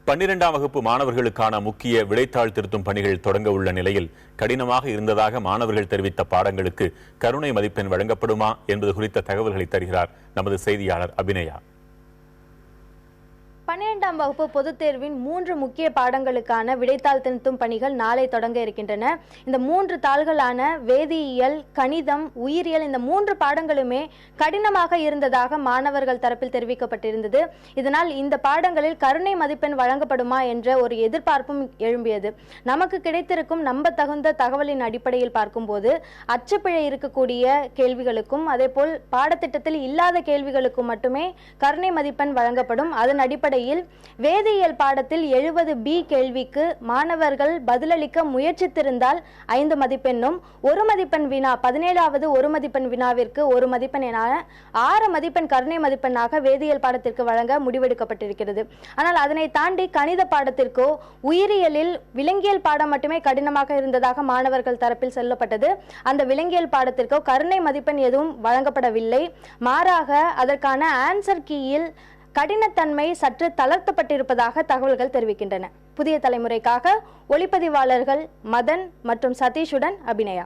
12ஆம் வகுப்பு மாணவர்களுக்கான முக்கிய விடைத்தாள் திருத்தும் பணிகள் தொடங்க உள்ள நிலையில் கடினமாக இருந்ததாக மாணவர்கள் தெரிவித்த பாடங்களுக்கு கருணை மதிப்பெண் வழங்கப்படுமா என்பது குறித்த தகவல்களை தருகிறார் நமது செய்தியாளர் அபிநயா. 12ஆம் வகுப்பு பொதுத் தேர்வின் 3 முக்கிய பாடங்களுக்கான விடைத்தாள் திருத்தும் பணிகள் நாளை தொடங்க இருக்கின்றன. இந்த 3 தாள்களான வேதியியல், கணிதம், உயிரியல் இந்த 3 பாடங்களுமே கடினமாக இருந்ததாக மாணவர்கள் தரப்பில் தெரிவிக்கப்பட்டிருந்தது. இதனால் இந்த பாடங்களில் கருணை மதிப்பெண் வழங்கப்படுமா என்ற ஒரு எதிர்பார்ப்பும் எழும்பியது. நமக்கு கிடைத்திருக்கும் நம்பத்தகுந்த தகவலின் அடிப்படையில் பார்க்கும்போது அச்சுப்பிழை இருக்கக்கூடிய கேள்விகளுக்கும் அதேபோல் பாடத்திட்டத்தில் இல்லாத கேள்விகளுக்கும் மட்டுமே கருணை மதிப்பெண் வழங்கப்படும். அதன் அடிப்படையில் வேதியியல் பாடத்தில் 70B கேள்விக்கு மாணவர்கள் பதிலளிக்க முயற்சித்திருந்தால் 5 மதிப்பெண்ணும், 1 மதிப்பெண் வினா 17வது 1 மதிப்பெண் வினாவிற்கு 1 மதிப்பெண் என 6 மதிப்பெண் கருணை மதிப்பெண்ணாக வேதியியல் பாடத்திற்கு வழங்க முடிவெடுக்கப்பட்டிருக்கிறது. ஆனால் அதனை தாண்டி கணித பாடத்திற்கோ உயிரியலில் விலங்கியல் பாடம் மட்டுமே கடினமாக இருந்ததாக மாணவர்கள் தரப்பில் சொல்லப்பட்டது. அந்த விலங்கியல் பாடத்திற்கோ கருணை மதிப்பெண் எதுவும் வழங்கப்படவில்லை. மாறாக அதற்கான ஆன்சர் கீயில் கடினத்தன்மை சற்று தளர்த்தப்பட்டிருப்பதாக தகவல்கள் தெரிவிக்கின்றன. புதிய தலைமுறைக்காக ஒளிப்பதிவாளர்கள் மதன் மற்றும் சதீஷுடன் அபிநயா.